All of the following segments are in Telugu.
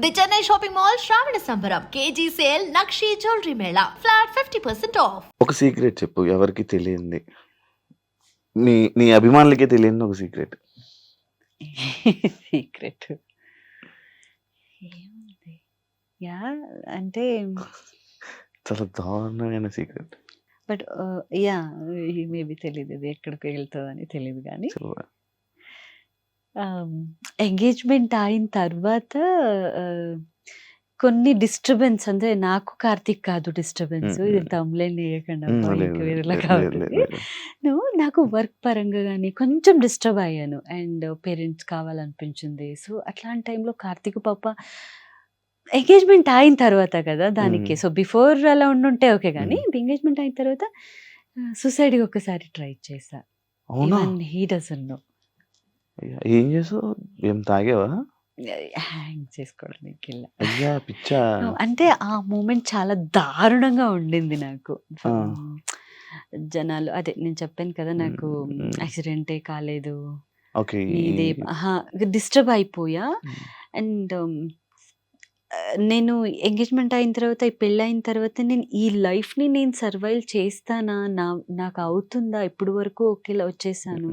ది చెన్నై షాపింగ్ మాల్ శ్రావణ సంబరం KG sale nakshi jewellery Mela flat 50% of. ఒక సీక్రెట్ చెప్పు, ఎవరికి తెలియంది, నీ నీ అభిమానులకే తెలియని ఒక సీక్రెట్. సీక్రెట్ ఏముంది? యా అంటే చాలా దారుణమైన సీక్రెట్. బట్ యా మేబీ తెలియదు, ఇది ఎక్కడికి వెళ్తుందని తెలియదు కానీ ఎంగేజ్మెంట్ అయిన తర్వాత కొన్ని డిస్టర్బెన్స్, అంటే నాకు కార్తిక్ కాదు డిస్టర్బెన్స్, ఇది తమ్ములేం వేయకండి అబ్బా, ఇంకా వేరేలా కాబట్టి నాకు వర్క్ పరంగా కానీ కొంచెం డిస్టర్బ్ అయ్యాను అండ్ పేరెంట్స్ కావాలనిపించింది. సో అట్లాంటి టైంలో కార్తిక్ పాప ఎంగేజ్మెంట్ అయిన తర్వాత కదా దానికి, సో బిఫోర్ అలా ఉండుంటే ఓకే, కానీ ఎంగేజ్మెంట్ అయిన తర్వాత సూసైడ్ ఒకసారి ట్రై చేశా. He doesn't know. ఏం చేసావు? ఏం తాగేవా? హ్యాంగ్ చేసుకోవడానికి వెళ్ళా. అయ్యా పిచ్చా. అంటే ఆ మూమెంట్ చాలా దారుణంగా ఉండింది నాకు. జనాలు అదే నేను చెప్పాను కదా, నాకు యాక్సిడెంటే కాలేదు, ఇదే డిస్టర్బ్ అయిపోయా. అండ్ నేను ఎంగేజ్మెంట్ అయిన తర్వాత, ఈ పెళ్ళి అయిన తర్వాత నేను ఈ లైఫ్ని నేను సర్వైవ్ చేస్తానా, నాకు అవుతుందా, ఇప్పుడు వరకు ఒకేలా వచ్చేసాను,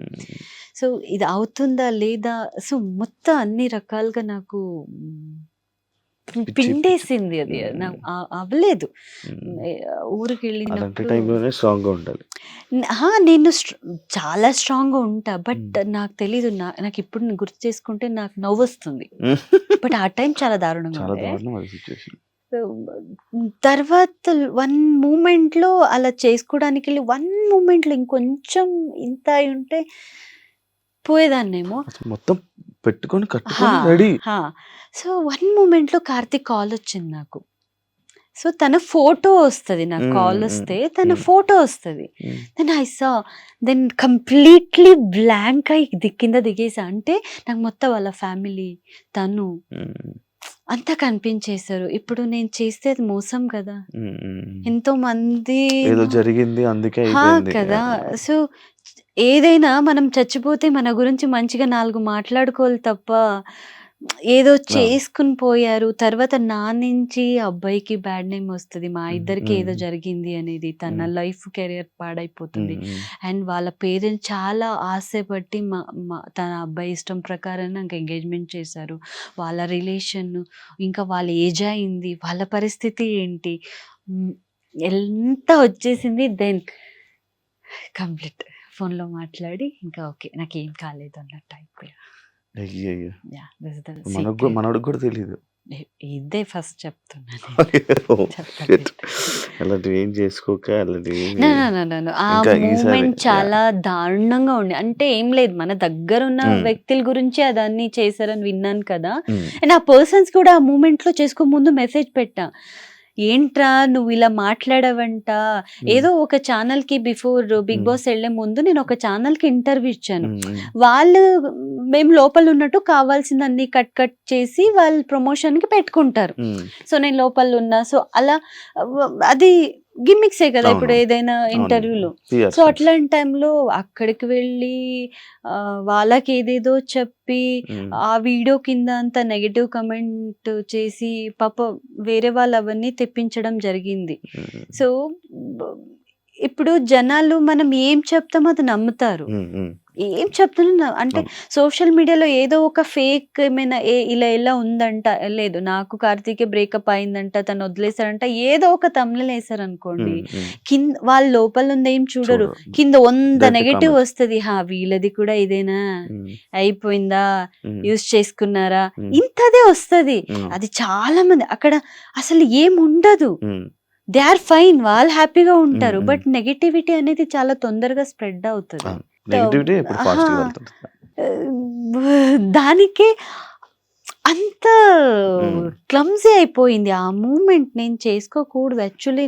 సో ఇది అవుతుందా లేదా, సో మొత్తం అన్ని రకాలుగా నాకు పిండేసింది. అది నాకు అవ్వలేదు. ఊరికి వెళ్ళినప్పుడు నేను చాలా స్ట్రాంగ్గా ఉంటా, బట్ నాకు తెలీదు, నాకు ఇప్పుడు నేను గుర్తు చేసుకుంటే నాకు నవ్వు వస్తుంది, బట్ ఆ టైం చాలా దారుణంగా ఉంది. తర్వాత వన్ మూమెంట్లో అలా చేసుకోవడానికి వెళ్ళి వన్ మూమెంట్లో ఇంకొంచెం ఇంత అయి ఉంటే పోయేదాన్నేమో, మొత్తం పెట్టుకొని రెడీ. సో వన్ మూమెంట్లో కార్తిక్ కాల్ వచ్చింది నాకు. సో తన ఫోటో వస్తుంది, నాకు కాల్ వస్తే తన ఫోటో వస్తుంది. Then I saw, then completely blank అయి కింద దిగేసా. అంటే నాకు మొత్తం వాళ్ళ ఫ్యామిలీ, తను అంతా కనిపించేశారు. ఇప్పుడు నేను చేస్తే అది మోసం కదా, ఎంతో మంది జరిగింది అందుకే కదా. సో ఏదైనా మనం చచ్చిపోతే మన గురించి మంచిగా 4 మాట్లాడుకోవాలి తప్ప, ఏదో చేసుకుని పోయారు. తర్వాత నా నుంచి అబ్బాయికి బ్యాడ్ నేమ్ వస్తుంది, మా ఇద్దరికి ఏదో జరిగింది అనేది, తన లైఫ్ కెరియర్ పాడైపోతుంది. అండ్ వాళ్ళ పేరెంట్స్ చాలా ఆశపట్టి తన అబ్బాయి ఇష్టం ప్రకారం నాకు ఎంగేజ్మెంట్ చేశారు. వాళ్ళ రిలేషన్, ఇంకా వాళ్ళ ఏజ్ అయింది, వాళ్ళ పరిస్థితి ఏంటి, ఎంత వచ్చేసింది. దెన్ కంప్లీట్ ఫోన్లో మాట్లాడి ఇంకా ఓకే నాకేం కాలేదు అన్నట్టు అయిపోయా. మనకు కూడా తెలియదు, ఇదే ఫస్ట్ చెప్తున్నాను. అలాంటివి ఏం చేసుకోక ఆ మూమెంట్ చాలా దారుణంగా ఉండే. అంటే ఏం లేదు, మన దగ్గర ఉన్న వ్యక్తుల గురించి అదన్నీ చేశారని విన్నాను కదా. అండ్ ఆ పర్సన్స్ కూడా ఆ మూమెంట్ లో చేసుకో ముందు మెసేజ్ పెట్టా, ఏంట్రా నువ్వు ఇలా మాట్లాడవంట. ఏదో ఒక ఛానల్ కి బిఫోర్ బిగ్ బాస్ వెళ్లే ముందు నేను ఒక ఛానల్ కి ఇంటర్వ్యూ ఇచ్చాను. వాళ్ళు మేము లోపల ఉన్నట్టు కావాల్సిందన్ని కట్ చేసి వాళ్ళు ప్రమోషన్ కి పెట్టుకుంటారు. సో నేను లోపల ఉన్నా, సో అలా అది గిమ్మిక్సే కదా ఇప్పుడు ఏదైనా ఇంటర్వ్యూలో. సో అట్లాంటి టైంలో అక్కడికి వెళ్ళి వాళ్ళకి ఏదేదో చెప్పి ఆ వీడియో కింద అంత నెగటివ్ కమెంట్ చేసి పాప వేరే వాళ్ళు అవన్నీ తెప్పించడం జరిగింది. సో ఇప్పుడు జనాలు మనం ఏం చెప్తామో అది నమ్ముతారు. ఏం చెప్తున్నా అంటే సోషల్ మీడియాలో ఏదో ఒక ఫేక్ ఏమైనా ఇలా ఉందంట, లేదు నాకు కార్తీకే బ్రేకప్ అయిందంట, తను వదిలేశారంట, ఏదో ఒక తమిళ వేసారు అనుకోండి, కింద వాళ్ళ లోపల ఉంది ఏం చూడరు, కింద 100 నెగటివ్ వస్తుంది. వీళ్ళది కూడా ఇదేనా, అయిపోయిందా, యూజ్ చేసుకున్నారా, ఇంతదే వస్తుంది. అది చాలా మంది అక్కడ అసలు ఏం ఉండదు, దే ఆర్ ఫైన్, వాళ్ళు హ్యాపీగా ఉంటారు. బట్ నెగటివిటీ అనేది చాలా తొందరగా స్ప్రెడ్ అవుతుంది. దానికి అంత క్లమ్జీ అయిపోయింది ఆ మూమెంట్. నేను చేసుకోకూడదు యాక్చువల్లీ,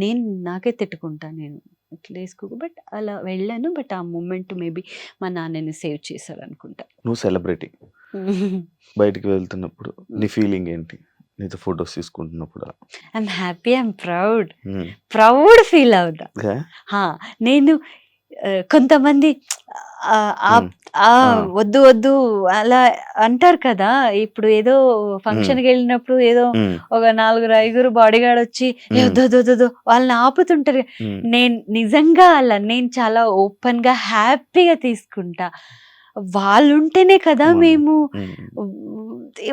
నేను నాకే తిట్టుకుంటాను, నేను ఇట్లా వేసుకోకు, బట్ అలా వెళ్ళాను. బట్ ఆ మూమెంట్ మేబీ మా నాన్నని సేవ్ చేశారు అనుకుంటా. నువ్వు సెలబ్రిటీ, బయటికి వెళ్తున్నప్పుడు నీ ఫీలింగ్ ఏంటి? నీతో ఫొటోస్ తీసుకుంటున్నప్పుడు I'm happy, I'm proud feel అవుతా. నేను కొంతమంది వద్దు వద్దు అలా అంటారు కదా. ఇప్పుడు ఏదో ఫంక్షన్కి వెళ్ళినప్పుడు ఏదో ఒక 4-5 బాడీ గార్డ్ వచ్చి వద్దు వాళ్ళని ఆపుతుంటారు. నేను నిజంగా అలా నేను చాలా ఓపెన్ గా హ్యాపీగా తీసుకుంటా. వాళ్ళుంటేనే కదా మేము,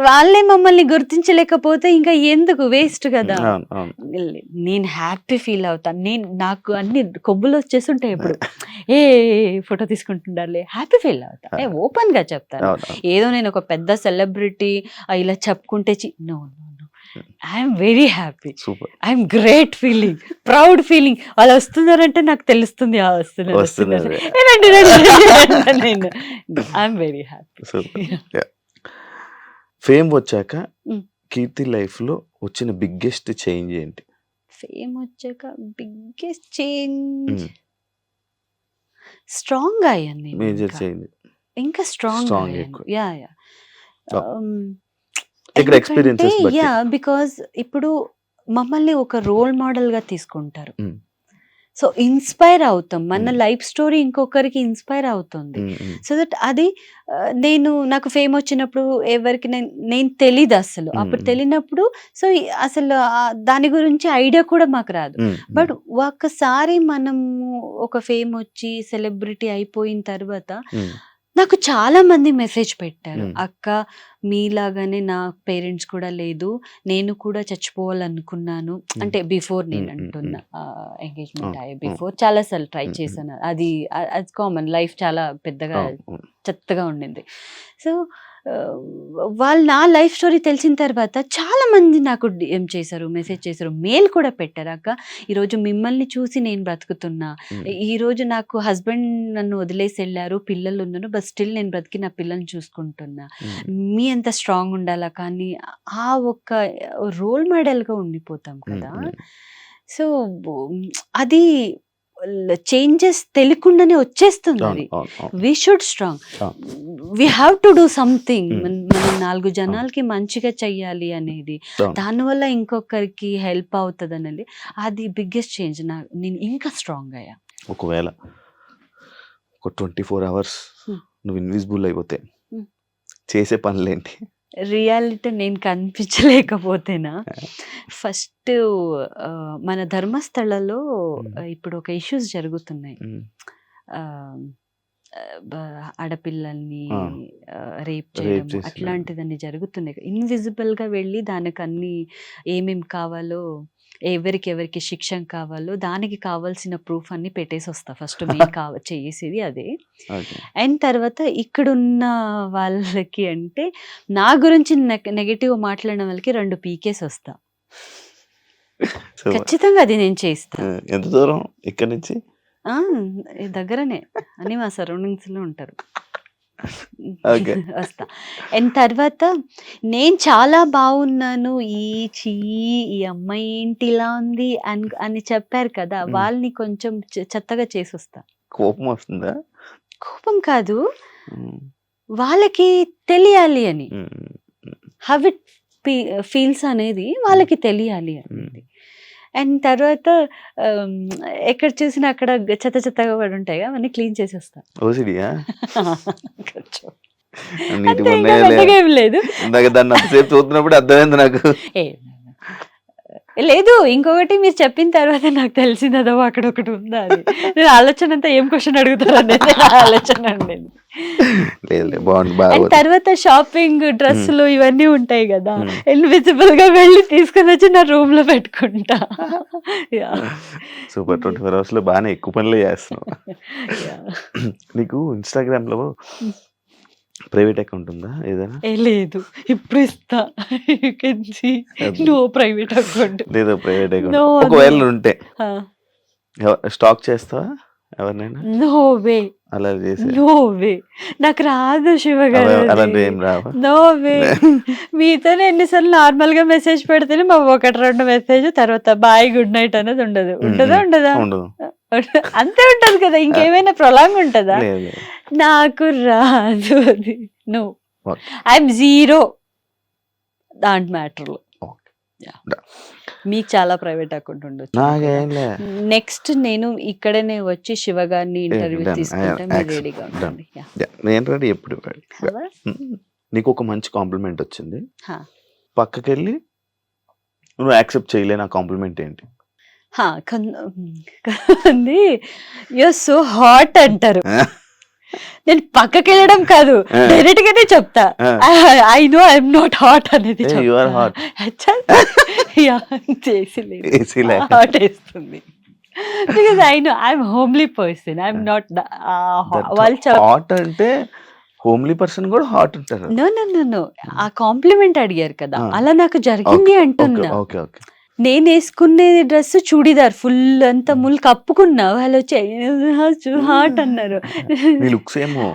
వాళ్ళే మమ్మల్ని గుర్తించలేకపోతే ఇంకా ఎందుకు, వేస్ట్ కదా. నేను హ్యాపీ ఫీల్ అవుతాను. నాకు అన్ని కొబ్బులు వచ్చేస్తుంటాయి ఎప్పుడు ఏ ఫోటో తీసుకుంటుండాలి, హ్యాపీ ఫీల్ అవుతా, ఓపెన్ గా చెప్తాను. ఏదో నేను ఒక పెద్ద సెలబ్రిటీ ఇలా చెప్పుకుంటే no, I'm very happy, I'm great feeling, proud feeling. వాళ్ళు వస్తున్నారంటే నాకు తెలుస్తుంది వస్తున్నారు. I'm very happy. ఫేమ్ వచ్చాక కీర్తి లైఫ్ లో వచ్చిన బిగ్గెస్ట్ చేంజ్ ఏంటి? ఫేమ్ వచ్చాక బిగ్గెస్ట్ చేంజ్, స్ట్రాంగ్ అయ్యాను. మేజర్ చేంజ్ ఇంకా స్ట్రాంగ్ అయ్యాను. యా ఇక్కడ ఎక్స్పీరియన్సెస్ బట్టి. బికాజ్ ఇప్పుడు మమ్మల్ని ఒక రోల్ మోడల్ గా తీసుకుంటారు. సో ఇన్స్పైర్ అవుతాం, మన లైఫ్ స్టోరీ ఇంకొకరికి ఇన్స్పైర్ అవుతుంది. సో దట్ అది నాకు ఫేమ్ వచ్చినప్పుడు ఎవరికి నేను తెలీదు అసలు, అప్పుడు తెలియనప్పుడు సో అసలు దాని గురించి ఐడియా కూడా మాకు రాదు. బట్ ఒక్కసారి మనము ఒక ఫేమ్ వచ్చి సెలబ్రిటీ అయిపోయిన తర్వాత నాకు చాలా మంది మెసేజ్ పెట్టారు, అక్క మీలాగానే నా పేరెంట్స్ కూడా లేదు, నేను కూడా చచ్చిపోవాలనుకున్నాను. అంటే బిఫోర్, నేను అంటున్నా ఎంగేజ్మెంట్ అయ్యే బిఫోర్ చాలా సార్లు ట్రై చేశాను. అది కామన్, లైఫ్ చాలా పెద్దగా చెత్తగా ఉండింది. సో వాళ్ళు నా లైఫ్ స్టోరీ తెలిసిన తర్వాత చాలా మంది నాకు ఏం చేశారు, మెసేజ్ చేశారు, మెయిల్ కూడా పెట్టారు, అక్క ఈరోజు మిమ్మల్ని చూసి నేను బ్రతుకుతున్నా, ఈరోజు నాకు హస్బెండ్ నన్ను వదిలేసి వెళ్ళారు, పిల్లలు ఉన్నారు, బట్ స్టిల్ నేను బ్రతికి నా పిల్లల్ని చూసుకుంటున్నా, మీ అంత స్ట్రాంగ్ ఉండాలా. కానీ ఆ ఒక్క రోల్ మోడల్గా ఉండిపోతాం కదా. సో అది చేంజెస్ తెలియకుండానే వచ్చేస్తుంది. అది we should strong, we have to do something. మనం 4 జనాలకి మంచిగా చెయ్యాలి అనేది, దానివల్ల ఇంకొకరికి హెల్ప్ అవుతుంది అనేది, అది బిగ్గెస్ట్ చేంజ్. నేను ఇంకా స్ట్రాంగ్ అయ్యా. ఒకవేళ ఒక 24 hours నువ్వు ఇన్విజిబుల్ అయిపోతే చేసే పనులేంటి? రియాలిటీ నేను కనిపించలేకపోతేనా, ఫస్ట్ మన ధర్మస్థలలో ఇప్పుడు ఒక ఇష్యూస్ జరుగుతున్నాయి, ఆడపిల్లల్ని రేప్ చేయడం అట్లాంటివన్నీ జరుగుతున్నాయి. ఇన్విజిబుల్ గా వెళ్ళి దానికి అన్ని ఏమేమి కావాలో, ఎవరికి శిక్ష కావాలో దానికి కావాల్సిన ప్రూఫ్ అన్ని పెట్టేసి వస్తా. ఫస్ట్ మెయిన్ చేసేది అదే. అండ్ తర్వాత ఇక్కడున్న వాళ్ళకి అంటే నా గురించి నెగటివ్ మాట్లాడిన వాళ్ళకి 2 పీకేసి వస్తా. ఖచ్చితంగా అది నేను చేస్తా. ఎంత దూరం ఇక్కడ నుంచి? దగ్గరనే అని మా సరౌండింగ్స్ లో ఉంటారు. వస్తా. అండ్ తర్వాత నేను చాలా బాగున్నాను, ఈ అమ్మాయి ఏంటి ఇలా ఉంది అని చెప్పారు కదా, వాళ్ళని కొంచెం చెత్తగా చేసి వస్తా. కోపం వస్తుందా? కోపం కాదు, వాళ్ళకి తెలియాలి అని, హౌ ఇట్ ఫీల్స్ అనేది వాళ్ళకి తెలియాలి అనేది. అండ్ తర్వాత ఎక్కడ చూసినా అక్కడ చెత్తగా పడి ఉంటాయి, అవన్నీ క్లీన్ చేసేస్తా. లేదు లేదు, ఇంకొకటి మీరు చెప్పిన తర్వాత నాకు తెలిసిందో అక్కడ ఒకటి ఉందా, అది నేను ఆలోచన అంతా ఏం క్వశ్చన్ అడుగుతారని ఆలోచన ఉండేది. తర్వాత షాపింగ్, డ్రెస్సులు ఇవన్నీ ఉంటాయి కదా, ఇన్విజిబుల్ గా వెళ్ళి తీసుకుని వచ్చి నా రూమ్ లో పెట్టుకుంటా. సూపర్. 24 hours లో బాగానే ఎక్కువ పనులు చేస్తున్నావు. నీకు ఇన్స్టాగ్రామ్ లో ప్రైవేట్ అకౌంట్ ఉందా ఏదైనా? లేదు, ఇప్పుడు ఇస్తా. నో ప్రైవేట్ అకౌంట్ లేదు. ప్రైవేట్ అకౌంట్ ఒకవేళ ఉంటే స్టాక్ చేస్తావా ఎవరినైనా? No way. అలా చేసి నో వే, నాకు రాదు శివ గారు. No way. మీతోనే ఎన్నిసార్లు నార్మల్ గా మెసేజ్ పెడితేనే మా 1-2 మెసేజ్, తర్వాత బాయ్ గుడ్ నైట్ అనేది ఉండదు. ఉండదా? అంతే ఉంటది కదా, ఇంకేమైనా ప్రొలాంగ్ ఉంటదా? నాకు రాదు అది. నో, ఐఎమ్ జీరో దాంట్ మ్యాటర్ లో. మీకు చాలా ప్రైవేట్ అకౌంట్ ఉండొచ్చు. నాకేంలే. నెక్స్ట్ నేను ఇక్కడనే వచ్చి శివ గారిని ఇంటర్వ్యూ done. తీసుకుంటే I- మీరు accept. రెడీగా Done. ఉండండి. Yeah. నేను రెడీ ఎప్పుడు ready. కదా? నీకు ఒక మంచి కాంప్లిమెంట్ వచ్చింది, హా. పక్కకెళ్ళి నువ్వు యాక్సెప్ట్ చేయలేని ఆ కాంప్లిమెంట్ ఏంటి? కొంతమంది యూర్ సో హాట్ అంటారు. నేను పక్కకి వెళ్ళడం కాదు, డైరెక్ట్ గానే చెప్తా I know I'm not hot అనేది. You are hot. చేసి AC లే. హాట్ వేస్తుంది because I know I'm homely person, I'm not వాళ్ళు హాట్ అంటే హోమ్లీ పర్సన్ కూడా హాట్ అంటారు. నో నో నో నో ఆ కాంప్లిమెంట్ అడిగారు కదా, అలా నాకు జరిగింది అంటున్నా. Okay okay. నేను వేసుకునే డ్రెస్ చూడిదార్ ఫుల్ అంతా ముళ్ళు కప్పుకున్నా, వాళ్ళు వచ్చి హాట్ అన్నారు. నీ లుక్స్ ఏమో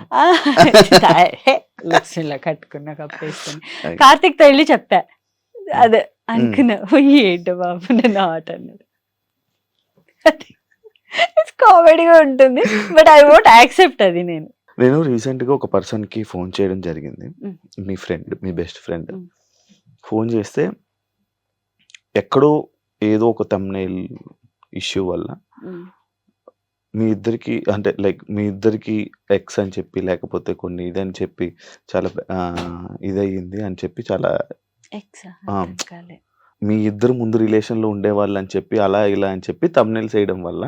లుక్స్ ఇలా కట్టుకున్నా కప్పేసుకుని కార్తిక్ తో వెళ్ళి చెప్పా అదే అనుకున్నా, ఏంటో బాబు నన్ను హాట్ అన్నారు. కామెడీగా ఉంటుంది బట్ ఐ వోంట్ యాక్సెప్ట్ అది. నేను రీసెంట్ గా ఒక పర్సన్ కి ఫోన్ చేయడం జరిగింది, మీ ఫ్రెండ్, మీ బెస్ట్ ఫ్రెండ్. ఫోన్ చేస్తే ఎక్కడో ఏదో ఒక థంబ్నెయిల్ ఇష్యూ వల్ల మీ ఇద్దరికి, అంటే లైక్ మీ ఇద్దరికి ఎక్స్ అని చెప్పి లేకపోతే కొన్ని ఇదని చెప్పి చాలా ఇదయ్యింది అని చెప్పి, చాలా మీ ఇద్దరు ముందు రిలేషన్ లో ఉండేవాళ్ళు అని చెప్పి అలా ఇలా అని చెప్పి థంబ్నెయిల్స్ వేయడం వల్ల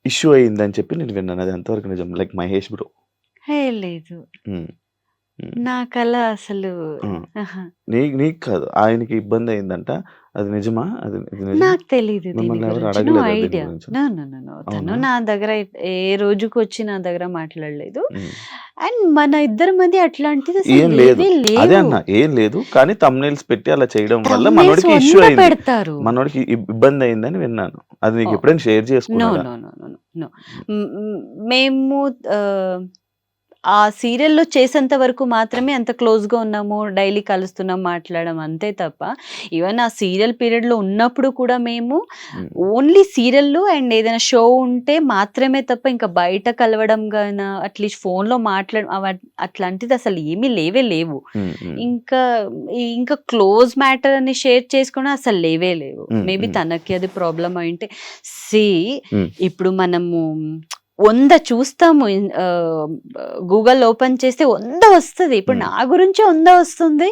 ఇష్యూ అయ్యింది అని చెప్పి నేను విన్నాను. అది ఎంతవరకు నిజం? Like Mahesh bro. లేదు నాకలా అసలు నీకు కాదు, ఆయనకి ఇబ్బంది అయిందంట, అది నిజమా? అది నాకు తెలీదు, ఐడియా. తను నా దగ్గర ఏ రోజుకి వచ్చి నా దగ్గర మాట్లాడలేదు. అండ్ మన ఇద్దరి మధ్య అట్లాంటిది ఏం లేదు, అదే అన్న ఏం లేదు. కానీ థంబ్నెయిల్స్ పెట్టి అలా చేయడం వల్ల మనోడికి ఇష్యూ అయింది, పెడతారు, మనోడికి ఇబ్బంది అయిందని విన్నాను. అది నీకు ఎప్పుడైనా షేర్ చేసుకున్నారా? మేము ఆ సీరియల్లో చేసేంత వరకు మాత్రమే అంత క్లోజ్గా ఉన్నాము, డైలీ కలుస్తున్నాం, మాట్లాడడం అంతే తప్ప ఈవెన్ ఆ సీరియల్ పీరియడ్లో ఉన్నప్పుడు కూడా మేము ఓన్లీ సీరియల్లో అండ్ ఏదైనా షో ఉంటే మాత్రమే తప్ప ఇంకా బయట కలవడం గానా అట్లీస్ట్ ఫోన్లో మాట్లాడడం అట్లాంటిది అసలు ఏమీ లేవు. ఇంకా క్లోజ్ మ్యాటర్ అని షేర్ చేసుకోవడం అసలు లేవు. మేబీ తనకి అది ప్రాబ్లం అయింటే ఇప్పుడు మనము 100 చూస్తాము, గూగుల్ ఓపెన్ చేస్తే 100 వస్తుంది. ఇప్పుడు నా గురించి 100 వస్తుంది.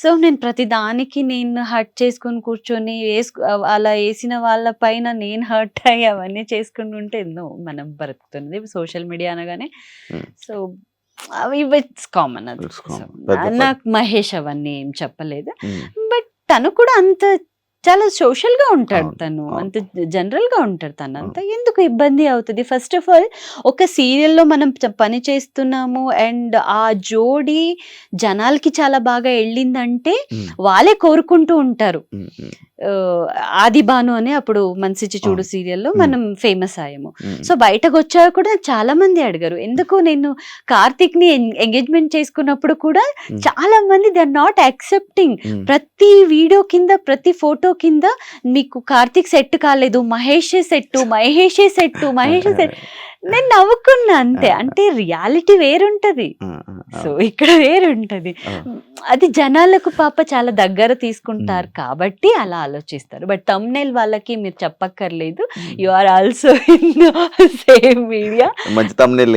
సో నేను ప్రతి దానికి నేను హర్ట్ చేసుకుని కూర్చొని అలా వేసిన వాళ్ళ పైన నేను హర్ట్ అయ్యి అవన్నీ చేసుకుని ఉంటే ఎన్నో మనం బ్రతుకుతుంది సోషల్ మీడియా అనగానే. సో అవి ఇట్స్ కామన్. అది నాకు మహేష్ అవన్నీ ఏం చెప్పలేదు. బట్ తను కూడా అంత చాలా సోషల్ గా ఉంటాడు, తను అంత జనరల్ గా ఉంటాడు. తను అంత ఎందుకు ఇబ్బంది అవుతుంది? ఫస్ట్ ఆఫ్ ఆల్ ఒక సీరియల్లో మనం పని చేస్తున్నాము అండ్ ఆ జోడి జనాలకి చాలా బాగా వెళ్ళిందంటే వాళ్ళే కోరుకుంటూ ఉంటారు. ఆది భాను అని అప్పుడు మనసిచ్చి చూడు సీరియల్లో మనం ఫేమస్ అయ్యాము. సో బయటకు వచ్చాక కూడా చాలా మంది అడిగారు, ఎందుకు నేను కార్తిక్ ని ఎంగేజ్మెంట్ చేసుకున్నప్పుడు కూడా చాలా మంది దే ఆర్ నాట్ యాక్సెప్టింగ్. ప్రతి వీడియో కింద ప్రతి ఫోటో కింద మీకు కార్తిక్ సెట్ కాలేదు, మహేషే సెట్. నేను నవ్వుకున్నా అంతే. అంటే రియాలిటీ వేరుంటది, సో ఇక్కడ వేరుంటది. అది జనాలకు పాప చాలా దగ్గర తీసుకుంటారు కాబట్టి అలా ఆలోచిస్తారు. బట్ థంబ్నెయిల్ వాళ్ళకి మీరు చెప్పక్కర్లేదు, you are also in same media. Thumbnail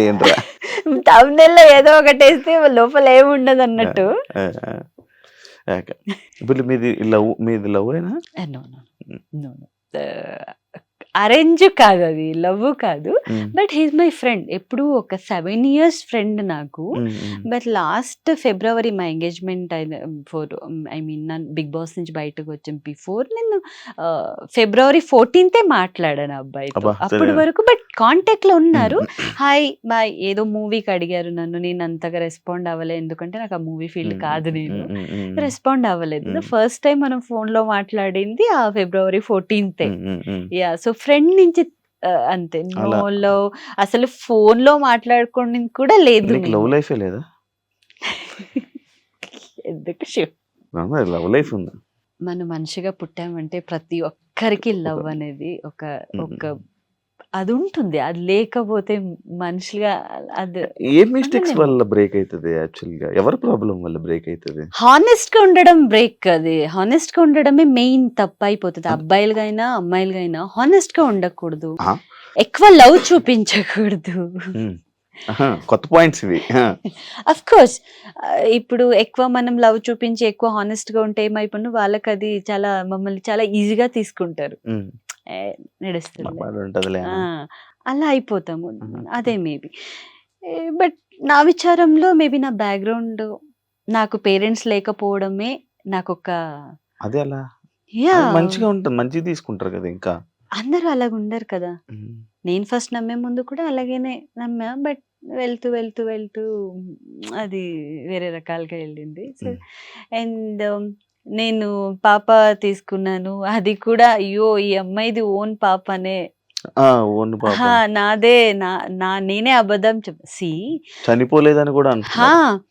లో ఏదో ఒకటి వేస్తే లోపల ఏముండదు అన్నట్టు. ఇప్పుడు మీది లవ్ అయినా? అరేంజ్ కాదు, అది లవ్ కాదు. బట్ హీస్ మై ఫ్రెండ్, ఎప్పుడు ఒక 7 years ఫ్రెండ్ నాకు. బట్ లాస్ట్ ఫిబ్రవరి మా ఎంగేజ్మెంట్ నన్ను బిగ్ బాస్ నుంచి బయటకు వచ్చాం. బిఫోర్ నేను February 14th మాట్లాడాను అబ్బాయితో, అప్పటి వరకు. బట్ కాంటాక్ట్ లో ఉన్నారు, హాయ్ బాయ్ ఏదో మూవీకి అడిగారు నన్ను. నేను అంతగా రెస్పాండ్ అవ్వలేదు, ఎందుకంటే నాకు ఆ మూవీ ఫీల్డ్ కాదు, నేను రెస్పాండ్ అవ్వలేదు. ఫస్ట్ టైం మనం ఫోన్ లో మాట్లాడింది ఆ February 14th. Yeah, so friend నుంచి అంతే. నో లవ్, అసలు ఫోన్ లో మాట్లాడుకోవడం కూడా లేదు. లవ్ లైఫ్ లేదా? ఎందుకు లవ్ లైఫ్ ఉంది. మనం మనిషిగా పుట్టామంటే ప్రతి ఒక్కరికి లవ్ అనేది ఒక అది ఉంటుంది. అది లేకపోతే మనుషులుగా అది ఏ మిస్టేక్స్ ఉండలేము. వల్ల బ్రేక్ అవుతుంది యాక్చువల్గా? ఎవరి ప్రాబ్లం వల్ల బ్రేక్ అవుతుంది? హానెస్ట్‌గా ఉండడం బ్రేక్ అది. హానెస్ట్‌గా ఉండడమే మెయిన్ తప్పయిపోతది. అబ్బాయిలుగైనా, అమ్మాయిలుగైనా హానెస్ట్‌గా ఉండకూడదు. ఆ? ఎక్కువ లవ్ చూపించకూడదు. ఉమ్. ఆహా, కొత్త పాయింట్స్ ఇవి. అఫ్ కోర్స్ ఇప్పుడు ఎక్కువ మనం లవ్ చూపించి ఎక్కువ హానెస్ట్‌గా ఉంటే ఏమైపోను వాళ్ళకది చాలా మమ్మల్ని చాలా ఈజీగా తీసుకుంటారు. ఏ నడుస్తుందిలే. ఉంటదిలే ఆ! అలా అయిపోతాము. అదే మేబీ. బట్ నా విచారంలో మేబీ నా బ్యాక్‌గ్రౌండ్ నాకు పేరెంట్స్ లేకపోవడమే నాకొక అదే అలా అది యాహ్! మంచిగా ఉంటుంది, మంచిగా తీసుకుంటారు కదా ఇంకా. అందరూ అలాగుండరు కదా! ఉమ్. నేను ఫస్ట్ నమ్మే ముందు కూడా అలాగనే నమ్మా. బట్ వెళ్తూ అది వేరే రకాలుగా వెళ్ళింది. So um. అండ్ నేను పాప తీసుకున్నాను. అది కూడా అయ్యో! ఈ అమ్మాయిది ఓన్ పాపనే. ఓన్ పాప హా! నాదే నేనే అబద్ధం చనిపోలేదని కూడా హా! అంటున్నారు.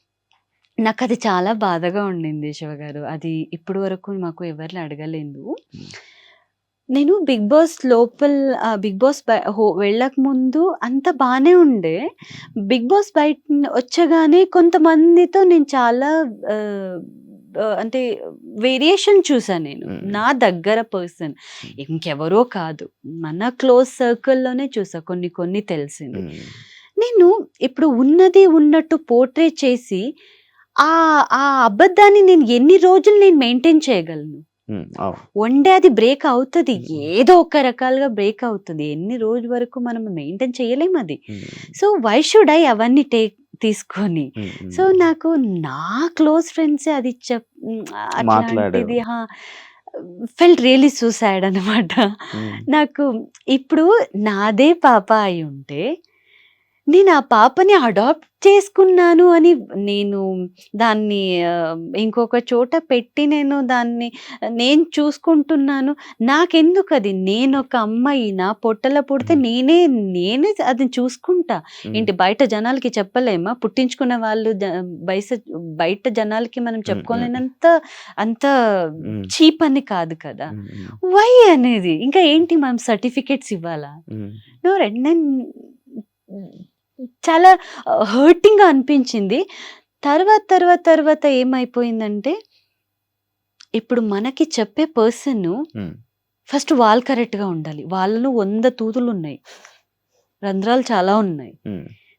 నాకది చాలా బాధగా ఉండింది శివగారు. అది ఇప్పటి వరకు మాకు ఎవరిని అడగలేదు. ఉమ్. నేను 'బిగ్ బాస్' బిగ్ బాస్ వెళ్ళకముందు అంతా బానే ఉండే. 'బిగ్ బాస్' బయట వచ్చగానే కొంతమందితో నేను చాలా ఆహ్, అంటే వేరియేషన్ చూసా నేను. నా దగ్గర పర్సన్ ఇంకెవరో కాదు. మన క్లోజ్ సర్కిల్‌లోనే చూసా కొన్ని తెలిసింది. నేను ఇప్పుడు ఉన్నది ఉన్నట్టు పోర్ట్రే చేసి ఆ ఆ అబద్ధాన్ని నేను ఎన్ని రోజులు నేను మెయింటైన్ చేయగలను? వన్ డే అది బ్రేక్ అవుతది. ఏదో ఒక రకాలుగా బ్రేక్ అవుతది. ఎన్ని రోజుల వరకు మనం మెయింటైన్ చేయలేము అది. సో వై షుడ్ ఐ అవన్నీ తీసుకొని. సో నాకు నా క్లోజ్ ఫ్రెండ్సే అది మాట్లాడారు. అట్లాంటిది ఫెల్ట్ రియల్లీ సో సాడ్ అనమాట. నాకు ఇప్పుడు నాదే పాప అయి ఉంటే నేను ఆ పాపని అడాప్ట్ చేసుకున్నాను అని నేను దాన్ని ఇంకొక చోట పెట్టి నేను చూసుకుంటున్నాను. నాకెందుకది? నేనొక అమ్మాయి నా పొట్టలో పుడితే నేనే అది చూసుకుంటా. ఏంటి బయట జనాలకి చెప్పలేమా? పుట్టించుకున్న వాళ్ళు బయట జనాలకి మనం చెప్పుకోలేనంత అంత చీప్ అని కాదు కదా! వై అనేది? ఇంకా ఏంటి మనం సర్టిఫికేట్స్ ఇవ్వాలా? నేను చాలా హర్టింగ్‌గా అనిపించింది. తర్వాత ఏమైపోయిందంటే, ఇప్పుడు మనకి చెప్పే పర్సన్ ఫస్ట్ వాళ్ళు కరెక్ట్‌గా ఉండాలి. వాళ్ళలో 100 తూతులున్నాయి. రంధ్రాలు చాలా ఉన్నాయి.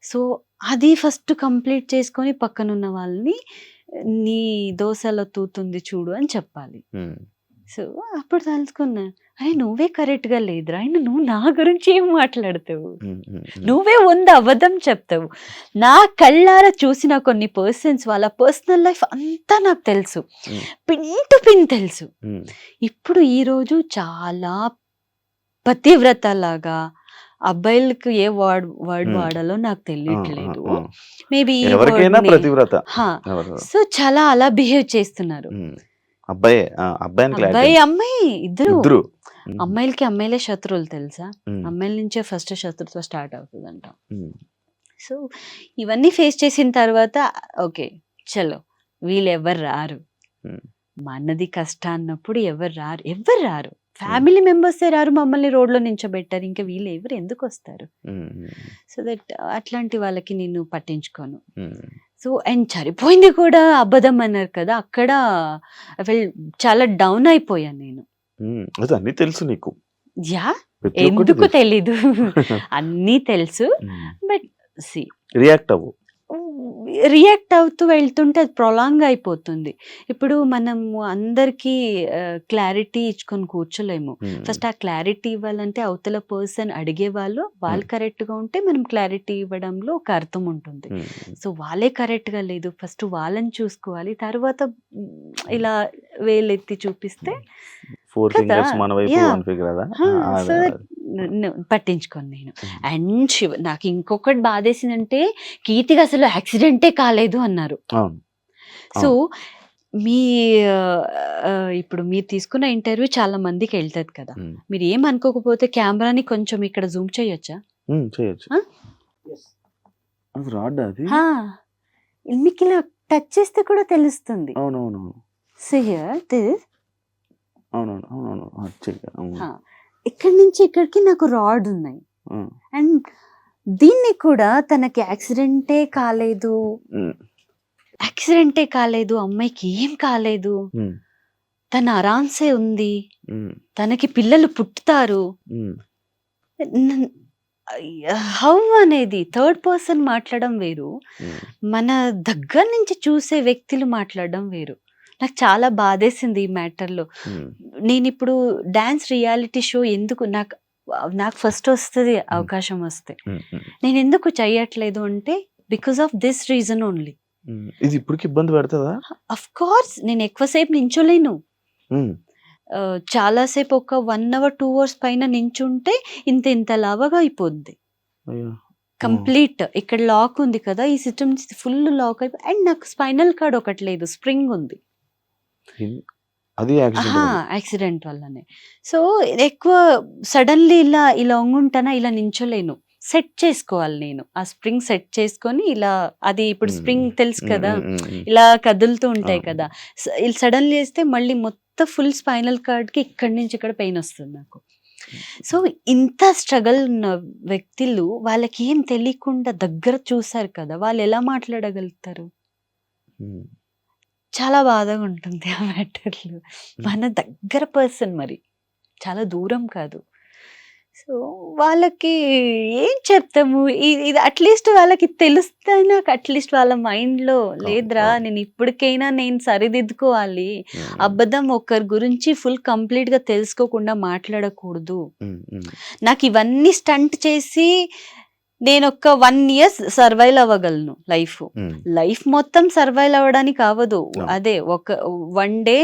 సో, అది ఫస్ట్ కంప్లీట్ చేసుకొని పక్కనున్న వాళ్ళని నీ దోసలో తూతుంది చూడు అని చెప్పాలి. సో, అప్పుడు తెలుసుకున్నా. అరే! నువ్వే కరెక్ట్‌గా లేదురా! నువ్వు నా గురించి ఏం మాట్లాడతావు? నువ్వే 100 అబద్ధం చెప్తావు. నా కళ్ళారా చూసిన కొన్ని పర్సన్స్ వాళ్ళ పర్సనల్ లైఫ్ అంతా నాకు తెలుసు. పిన్ టు పిన్ తెలుసు. ఇప్పుడు ఈరోజు చాలా పతివ్రతలాగా అబ్బాయిలకి ఏ వర్డ్ వాడాలో నాకు తెలియట్లేదు. మేబీ ఈ ఎవరికైనా వర్డ్‌ని ప్రతివ్రత. సో, చాలా అలా బిహేవ్ చేస్తున్నారు. అబ్బాయి, అమ్మాయి ఇద్దరు. అమ్మాయిలకి అమ్మాయిలే శత్రువులు తెలుసా? అమ్మాయిల నుంచే ఫస్ట్ శత్రుత్వం స్టార్ట్ అవుతుందంట. సో ఇవన్నీ ఫేస్ చేసిన తర్వాత ఓకే చలో వీళ్ళు ఎవరు రారు. మనది కష్టం అన్నప్పుడు ఎవరు రారు. ఫ్యామిలీ మెంబర్సే రారు, మమ్మల్ని రోడ్లో నించోబెట్టారు. ఇంకా వీళ్ళు ఎవరు ఎందుకు వస్తారు? సో దట్ అట్లాంటి వాళ్ళకి నేను పట్టించుకోను. సో అండ్ సరిపోయింది కూడా అబద్ధం అన్నారు కదా, అక్కడ చాలా డౌన్ అయిపోయాను నేను. అన్నీ తెలుసు నీకు? యా, ఎందుకు తెలీదు? అన్నీ తెలుసు. బట్ రియాక్ట్ అవుతూ వెళ్తుంటే అది ప్రొలాంగ్ అయిపోతుంది. ఇప్పుడు మనం అందరికీ క్లారిటీ ఇచ్చుకొని కూర్చోలేము. ఫస్ట్ ఆ క్లారిటీ ఇవ్వాలంటే అవతల పర్సన్ అడిగే వాళ్ళు కరెక్ట్గా ఉంటే మనం క్లారిటీ ఇవ్వడంలో ఒక అర్థం ఉంటుంది. సో వాళ్ళే కరెక్ట్గా లేదు, ఫస్ట్ వాళ్ళని చూసుకోవాలి, తర్వాత ఇలా వేలెత్తి చూపిస్తే పట్టించుకోను నేను. అండ్ నాకు ఇంకొకటి బాధేసిందంటే, కీర్తికి అసలు యాక్సిడెంటే కాలేదు అన్నారు. సో ఇప్పుడు మీరు తీసుకున్న ఇంటర్వ్యూ చాలా మందికి వెళ్తుంది కదా, మీరు ఏమనుకోకపోతే కెమెరాని కొంచెం ఇక్కడ జూమ్ చేయొచ్చా? మీకు ఇలా టచ్ చేస్తే కూడా తెలుస్తుంది. ఇక్కడి నుంచి ఇక్కడికి నాకు రాడ్ ఉన్నాయి. అండ్ దీన్ని కూడా తనకి యాక్సిడెంటే కాలేదు, అమ్మాయికి ఏం కాలేదు, తన ఆరాంసే ఉంది, తనకి పిల్లలు పుట్టుతారు. హౌ అనేది థర్డ్ పర్సన్ మాట్లాడడం వేరు, మన దగ్గర నుంచి చూసే వ్యక్తులు మాట్లాడడం వేరు. నాకు చాలా బాధేసింది ఈ మ్యాటర్లో. నేను ఇప్పుడు డాన్స్ రియాలిటీ షో ఎందుకు నాకు ఫస్ట్ వస్తుంది అవకాశం వస్తే, నేను ఎందుకు చెయ్యట్లేదు అంటే because of this reason only. ఇది ఇప్పటికి ఇబ్బంది పెడుతుందా? అఫ్ కోర్స్ నేను ఎక్కువసేపు నించోలేను. చాలాసేపు ఒక 1 hour 2 hours పైన నించుంటే ఇంత లావగా అయిపోద్ది కంప్లీట్. ఇక్కడ లాక్ ఉంది కదా, ఈ సిస్టమ్ ఫుల్ లాక్ అయిపోయి, అండ్ నాకు స్పైనల్ కార్డ్ ఒకటి లేదు, స్ప్రింగ్ ఉంది. అది యాక్సిడెంట్ వల్లనే. సో ఎక్కువ సడన్లీ ఇలా వంగుంటానా, ఇలా నించోలేను, సెట్ చేసుకోవాలి నేను. ఆ స్ప్రింగ్ సెట్ చేసుకొని ఇలా, అది ఇప్పుడు స్ప్రింగ్ తెలుసు కదా, ఇలా కదులుతూ ఉంటాయి కదా, సడన్లీ వేస్తే మళ్ళీ మొత్తం ఫుల్ స్పైనల్ కార్డ్కి ఇక్కడి నుంచి ఇక్కడ పెయిన్ వస్తుంది నాకు. సో ఇంత స్ట్రగల్ ఉన్న వ్యక్తులు, వాళ్ళకి ఏం తెలియకుండా దగ్గర చూసారు కదా, వాళ్ళు ఎలా మాట్లాడగలుగుతారు? చాలా బాధగా ఉంటుంది ఆ మ్యాటర్లో. మన దగ్గర పర్సన్, మరి చాలా దూరం కాదు. సో వాళ్ళకి ఏం చెప్తాము? ఇది అట్లీస్ట్ వాళ్ళకి తెలుస్తే, నాకు అట్లీస్ట్ వాళ్ళ మైండ్లో లేదురా, నేను ఇప్పటికైనా నేను సరిదిద్దుకోవాలి, అబద్ధం ఒకరి గురించి ఫుల్ కంప్లీట్గా తెలుసుకోకుండా మాట్లాడకూడదు. నాకు ఇవన్నీ స్టంట్ చేసి నేను ఒక 1 year సర్వైవ్ అవ్వగలను. లైఫ్ మొత్తం సర్వైవ్ అవ్వడానికి అవ్వదు. అదే ఒక 1 day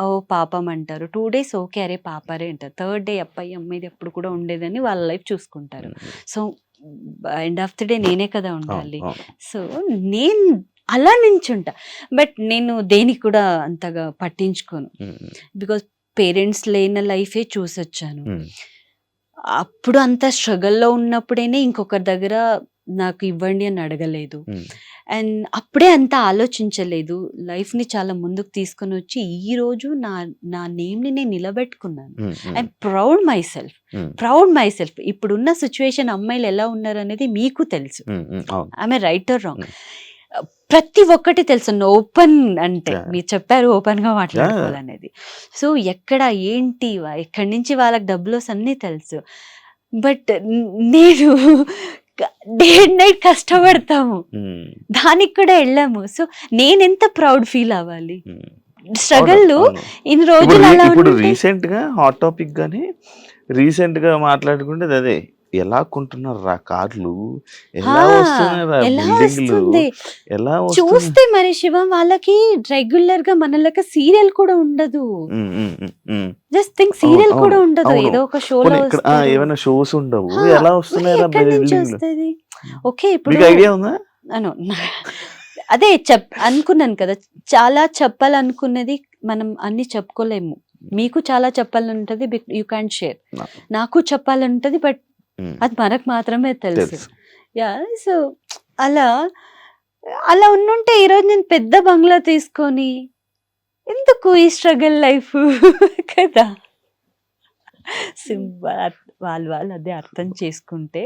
ఓ పాపం అంటారు, 2 days ఓకే అరే పాపరే అంటారు, 3rd day అబ్బాయి అమ్మాయిది ఎప్పుడు కూడా ఉండేదని వాళ్ళ లైఫ్ చూసుకుంటారు. So end of the day నేనే కదా ఉండాలి. సో నేను అలా నించుంటా, బట్ నేను దేనికి కూడా అంతగా పట్టించుకోను. బికాస్ పేరెంట్స్ లేని లైఫే చూసొచ్చాను. అప్పుడు అంత స్ట్రగల్లో ఉన్నప్పుడేనే ఇంకొకరి దగ్గర నాకు ఇవ్వండి అని అడగలేదు, అండ్ అప్పుడే అంత ఆలోచించలేదు. లైఫ్ని చాలా ముందుకు తీసుకొని వచ్చి ఈ రోజు నా నేమ్ని నేను నిలబెట్టుకున్నాను. I'm proud myself. ఇప్పుడున్న సిచ్యువేషన్ అమ్మాయిలు ఎలా ఉన్నారు అనేది మీకు తెలుసు. ఆమె రైట్ ఆర్ రాంగ్ ప్రతి ఒక్కటి తెలుసు. ఓపెన్ అంటే మీరు చెప్పారు ఓపెన్ గా మాట్లాడుకోవాలనేది. సో ఎక్కడ ఏంటి, ఎక్కడి నుంచి వాళ్ళకి డబ్బులు అన్నీ తెలుసు. బట్ నేను డే అండ్ నైట్ కష్టపడతాము, దానికి కూడా వెళ్ళాము. సో నేను ఎంత ప్రౌడ్ ఫీల్ అవ్వాలి. స్ట్రగల్ ఇన్ని రోజులు అలా. ఇప్పుడు రీసెంట్ గా హాట్ టాపిక్ గానీ రీసెంట్ గా మాట్లాడుకుంటే అదే, ఎలా కొంటున్నారు రా కార్లు, ఎలా వస్తుంది చూస్తే. మరి శివం వాళ్ళకి రెగ్యులర్ గా మనలకి సీరియల్ కూడా ఉండదు. జస్ట్ థింక్ సీరియల్ కూడా ఉండదు, ఏదో ఒక షోలో ఏమైనా షోస్ ఉండవు, ఎలా వస్తున్నాయి? ఓకే ఇప్పుడు ఐడియా ఉందా? అదే అనుకున్నాను కదా, చాలా చెప్పాలనుకున్నది మనం అన్ని చెప్పుకోలేము. మీకు చాలా చెప్పాలంటది, యూ క్యాన్ షేర్. నాకు చెప్పాలంటది, బట్ అది మనకు మాత్రమే తెలుసు. యా, సో అలా ఉండుంటే ఈరోజు నేను పెద్ద బంగ్లా తీసుకొని ఎందుకు ఈ స్ట్రగల్ లైఫ్ కదా. సింపుల్, వాళ్ళు అదే అర్థం చేసుకుంటే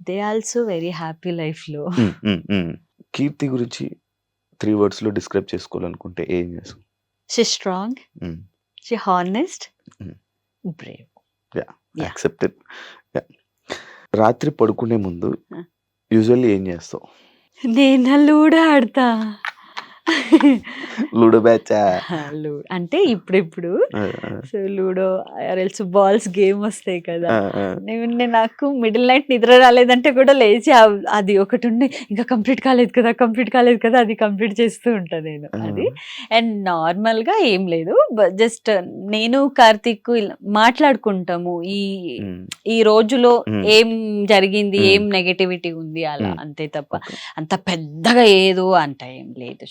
they also very happy life లో. కీర్తి గురించి 3 words లో డిస్క్రైబ్ చేసుకోవాలనుకుంటే ఏం చేస్తాం? She strong, she honest, Brave. Accepted. రాత్రి పడుకునే ముందు యూజువల్లీ ఏం చేస్తావు? నేను లూడో ఆడతా. లూడో బ్యాచ్ అంటే ఇప్పుడు so ludo else balls game వస్తాయి కదా, నేను నాకు మిడిల్ నైట్ నిద్ర రాలేదంటే కూడా లేచి అది ఒకటి ఉండి ఇంకా కంప్లీట్ కాలేదు కదా అది కంప్లీట్ చేస్తూ ఉంటా నేను అది. అండ్ నార్మల్ గా ఏం లేదు, జస్ట్ నేను కార్తీక్ మాట్లాడుకుంటాము ఈ రోజులో ఏం జరిగింది, ఏం నెగటివిటీ ఉంది అలా, అంతే తప్ప అంత పెద్దగా ఏదో అంట ఏం లేదు.